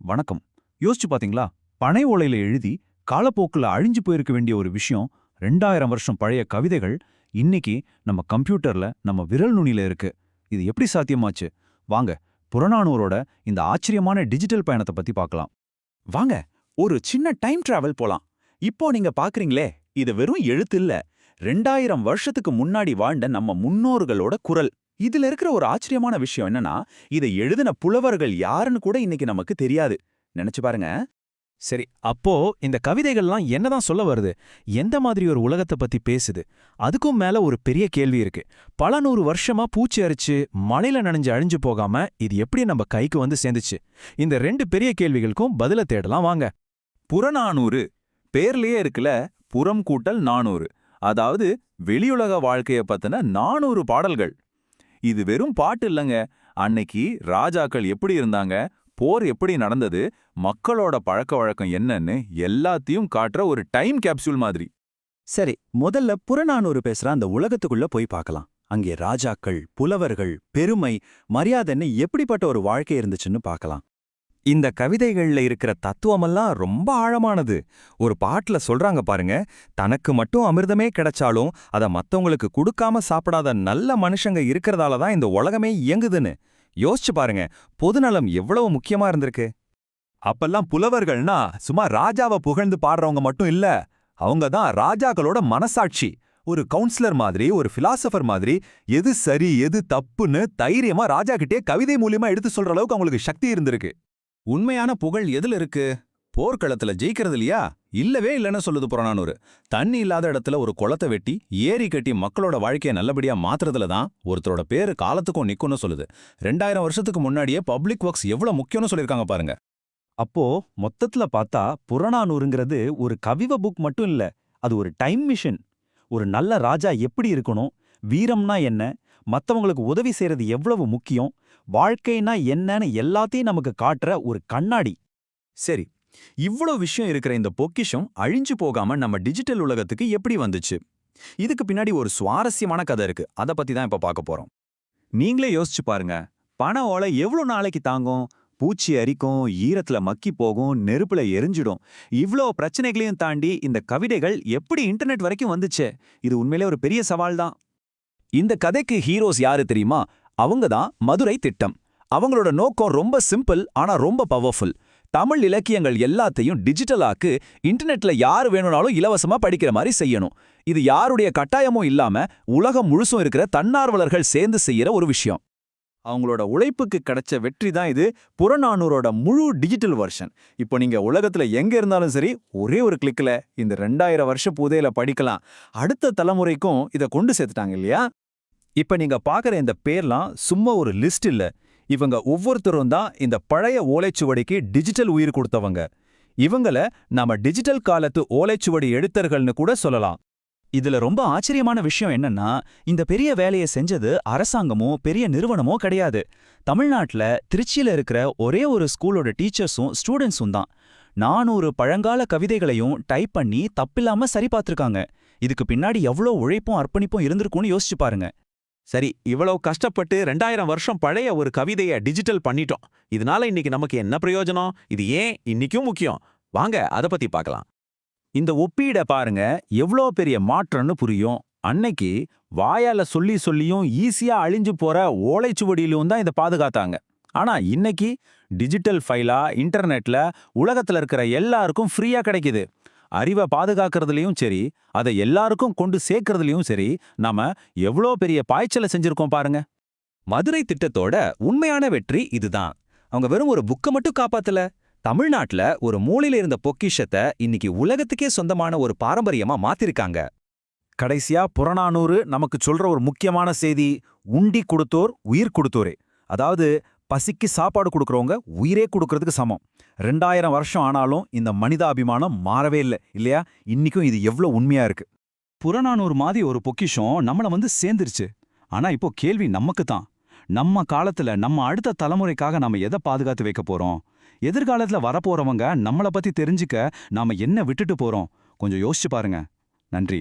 வணக்கம். யோசிச்சு பாத்தீங்களா? பனை ஓலையில எழுதி காலப்போக்குல அழிஞ்சு போயிருக்க வேண்டிய ஒரு விஷயம் 2000 வருஷம் பழைய கவிதைகள் இன்னைக்கு நம்ம கம்ப்யூட்டர்ல நம்ம விரல் நுனியில இருக்கு. இது எப்படி சாத்தியமாச்சு? வாங்க, புறநானூரோட இந்த ஆச்சரியமான டிஜிட்டல் பயணத்தை பத்தி பார்க்கலாம். வாங்க, ஒரு சின்ன டைம் டிராவல் போலாம். இப்போ நீங்க பாக்குறீங்களே, இது வெறும் எழுத்து இல்ல. 2000 வருஷத்துக்கு முன்னாடி வாழ்ந்த நம்ம முன்னோர்களோட குரல். இதுல இருக்கிற ஒரு ஆச்சரியமான விஷயம் என்னன்னா, இதை எழுதின புலவர்கள் யாருன்னு கூட இன்னைக்கு நமக்கு தெரியாது. நினைச்சு பாருங்க. சரி, அப்போ இந்த கவிதைகள்லாம் என்னதான் சொல்ல வருது? எந்த மாதிரி ஒரு உலகத்தை பத்தி பேசுது? அதுக்கும் மேல ஒரு பெரிய கேள்வி இருக்கு. பல நூறு வருஷமா பூச்சி அரிச்சு மழையில நனைஞ்சு அழிஞ்சு போகாம இது எப்படி நம்ம கைக்கு வந்து சேர்ந்துச்சு? இந்த ரெண்டு பெரிய கேள்விகளுக்கும் பதில தேடலாம் வாங்க. புறநானூறு பேர்லயே இருக்குல்ல, புறம் கூட்டல் நானூறு. அதாவது வெளியுலக வாழ்க்கைய பத்தின 400 பாடல்கள். இது வெறும் பாட்டு இல்லங்க. அன்னைக்கு ராஜாக்கள் எப்படி இருந்தாங்க, போர் எப்படி நடந்தது, மக்களோட பழக்க வழக்கம் என்னன்னு எல்லாத்தையும் காட்டுற ஒரு டைம் கேப்சூல் மாதிரி. சரி, முதல்ல புறநானூறு பேசுற அந்த உலகத்துக்குள்ள போய் பார்க்கலாம். அங்கே ராஜாக்கள், புலவர்கள், பெருமை, மரியாதைன்னு எப்படிப்பட்ட ஒரு வாழ்க்கை இருந்துச்சுன்னு பார்க்கலாம். இந்த கவிதைகள்ல இருக்கிற தத்துவமெல்லாம் ரொம்ப ஆழமானது. ஒரு பாட்டுல சொல்றாங்க பாருங்க, தனக்கு மட்டும் அமிர்தமே கிடைச்சாலும் அத மத்தவங்களுக்கு கொடுக்காம சாப்பிடாத நல்ல மனுஷங்க இருக்கிறதால தான் இந்த உலகமே இயங்குதுன்னு. யோசிச்சு பாருங்க, பொதுநலம் எவ்வளவு முக்கியமா இருந்திருக்கு. அப்பெல்லாம் புலவர்கள்னா சும்மா ராஜாவை புகழ்ந்து பாடுறவங்க மட்டும் இல்ல, அவங்க தான் ராஜாக்களோட மனசாட்சி. ஒரு கவுன்சிலர் மாதிரி, ஒரு பிலாசபர் மாதிரி, எது சரி எது தப்புன்னு தைரியமா ராஜா கிட்டே கவிதை மூலியமா எடுத்து சொல்ற அளவுக்கு அவங்களுக்கு சக்தி இருந்திருக்கு. உண்மையான புகழ் எதுல இருக்கு? போர்க்களத்துல ஜெயிக்கிறது இல்லையா? இல்லவே இல்லைன்னு சொல்லுது புறநானூறு. தண்ணி இல்லாத இடத்துல ஒரு குளத்தை வெட்டி ஏரி கட்டி மக்களோட வாழ்க்கையை நல்லபடியா மாத்துறதுல தான் ஒருத்தரோட பேரு காலத்துக்கும் நிக்கும்னு சொல்லுது. 2000 வருஷத்துக்கு முன்னாடியே பப்ளிக் ஒர்க்ஸ் எவ்வளவு முக்கியம்னு சொல்லிருக்காங்க பாருங்க. அப்போ மொத்தத்துல பார்த்தா புறநானூறுங்கிறது ஒரு கவிதை புக் மட்டும் இல்ல, அது ஒரு டைம் மிஷன். ஒரு நல்ல ராஜா எப்படி இருக்கணும், வீரம்னா என்ன, மத்தவங்களுக்கு உதவி செய்யறது எவ்வளவு முக்கியம், வாழ்க்கைனா என்னன்னு எல்லாத்தையும் நமக்கு காட்டுற ஒரு கண்ணாடி. சரி, இவ்ளோ விஷயம் இருக்கிற இந்த பொக்கிஷம் அழிஞ்சு போகாம நம்ம டிஜிட்டல் உலகத்துக்கு எப்படி வந்துச்சு? இதுக்கு பின்னாடி ஒரு சுவாரஸ்யமான கதை இருக்கு. அத பத்தி தான் இப்ப பார்க்க போறோம். நீங்களே யோசிச்சு பாருங்க. பனை ஓலை எவ்வளவு நாளைக்கு தாங்கும்? பூச்சி அரிக்கும், ஈரத்துல மக்கி போகும், நெருப்புல எரிஞ்சிடும். இவ்ளோ பிரச்சனைகளையும் தாண்டி இந்த கவிதைகள் எப்படி இன்டர்நெட் வரைக்கும் வந்துச்சு? இது உண்மையிலே ஒரு பெரிய சவால் தான். இந்த கதைக்கு ஹீரோஸ் யாரு தெரியுமா? அவங்க தான் மதுரை திட்டம். அவங்களோட நோக்கம் ரொம்ப சிம்பிள், ஆனா ரொம்ப பவர்ஃபுல். தமிழ் இலக்கியங்கள் எல்லாத்தையும் டிஜிட்டலாக்கு, இன்டர்நெட்ல யாரு வேணும்னாலும் இலவசமா படிக்கிற மாதிரி செய்யணும். இது யாருடைய கட்டாயமும் இல்லாம உலகம் முழுசும் இருக்கிற தன்னார்வலர்கள் சேர்ந்து செய்யற ஒரு விஷயம். அவங்களோட உழைப்புக்கு கிடைச்ச வெற்றி தான் இது. புறநானூரோட முழு டிஜிட்டல் வெர்ஷன். இப்போ நீங்க உலகத்துல எங்க இருந்தாலும் சரி, ஒரே ஒரு கிளிக்ல இந்த 2000 வருஷ புதையல படிக்கலாம். அடுத்த தலைமுறைக்கும் இதை கொண்டு சேர்த்துட்டாங்க இல்லையா? இப்ப நீங்க பாக்குற இந்த பேர்லாம் சும்மா ஒரு லிஸ்ட் இல்ல. இவங்க ஒவ்வொருத்தரும் தான் இந்த பழைய ஓலைச்சுவடிக்கு டிஜிட்டல் உயிர் கொடுத்தவங்க. இவங்கள நாம டிஜிட்டல் காலத்து ஓலைச்சுவடி எழுத்தர்கள்னு கூட சொல்லலாம். இதுல ரொம்ப ஆச்சரியமான விஷயம் என்னன்னா, இந்த பெரிய வேலையை செஞ்சது அரசாங்கமோ பெரிய நிறுவனமோ கிடையாது. தமிழ்நாட்டுல திருச்சியில இருக்கிற ஒரே ஒரு ஸ்கூலோட டீச்சர்ஸும் ஸ்டூடெண்ட்ஸும் தான் 400 பழங்கால கவிதைகளையும் டைப் பண்ணி தப்பில்லாம சரி பார்த்திருக்காங்க. இதுக்கு பின்னாடி எவ்வளோ உழைப்பும் அர்ப்பணிப்பும் இருந்திருக்கும்னு யோசிச்சு பாருங்க. சரி, இவ்வளவு கஷ்டப்பட்டு 2000 வருஷம் பழைய ஒரு கவிதையை டிஜிட்டல் பண்ணிட்டோம். இதனால இன்னைக்கு நமக்கு என்ன பிரயோஜனம்? இது ஏன் இன்னைக்கும் முக்கியம்? வாங்க அத பத்தி பார்க்கலாம். இந்த ஒப்பீட பாருங்க, எவ்வளோ பெரிய மாற்றம்னு புரியும். அன்னைக்கு வாயால சொல்லி சொல்லியும் ஈஸியா அழிஞ்சு போற ஓலைச்சுவடியிலும் தான் இதை பாதுகாத்தாங்க. ஆனா இன்னைக்கு டிஜிட்டல் ஃபைலா இன்டர்நெட்ல உலகத்துல இருக்கிற எல்லாருக்கும் ஃப்ரீயா கிடைக்குது. அறிவை பாதுகாக்கிறதுலயும் சரி, அதை எல்லாருக்கும் கொண்டு சேர்க்கறதுலயும் சரி, நாம எவ்வளோ பெரிய பாய்ச்சலை செஞ்சிருக்கோம் பாருங்க. மதுரை திட்டத்தோட உண்மையான வெற்றி இதுதான். அவங்க வெறும் ஒரு புக்கை மட்டும் காப்பாத்தல, தமிழ்நாட்டுல ஒரு மூலையில இருந்த பொக்கிஷத்தை இன்னைக்கு உலகத்துக்கே சொந்தமான ஒரு பாரம்பரியமா மாத்திருக்காங்க. கடைசியா புறநானூறு நமக்கு சொல்ற ஒரு முக்கியமான செய்தி, உண்டி கொடுத்தோர் உயிர் கொடுத்தோரே. அதாவது பசிக்கு சாப்பாடு கொடுக்கறவங்க உயிரே கொடுக்கறதுக்கு சமம். 2000 வருஷம் ஆனாலும் இந்த மனிதாபிமானம் மாறவே இல்லை இல்லையா? இன்னைக்கும் இது எவ்வளோ உண்மையா இருக்கு. புறநானூறு மாதிரி ஒரு பொக்கிஷம் நம்மள வந்து சேர்ந்துருச்சு. ஆனா இப்போ கேள்வி நமக்கு தான். நம்ம காலத்துல நம்ம அடுத்த தலைமுறைக்காக நாம எதை பாதுகாத்து வைக்க போறோம்? எதிர்காலத்துல வரப்போறவங்க நம்மள பத்தி தெரிஞ்சுக்க நாம என்ன விட்டுட்டு போறோம்? கொஞ்சம் யோசிச்சு பாருங்க. நன்றி.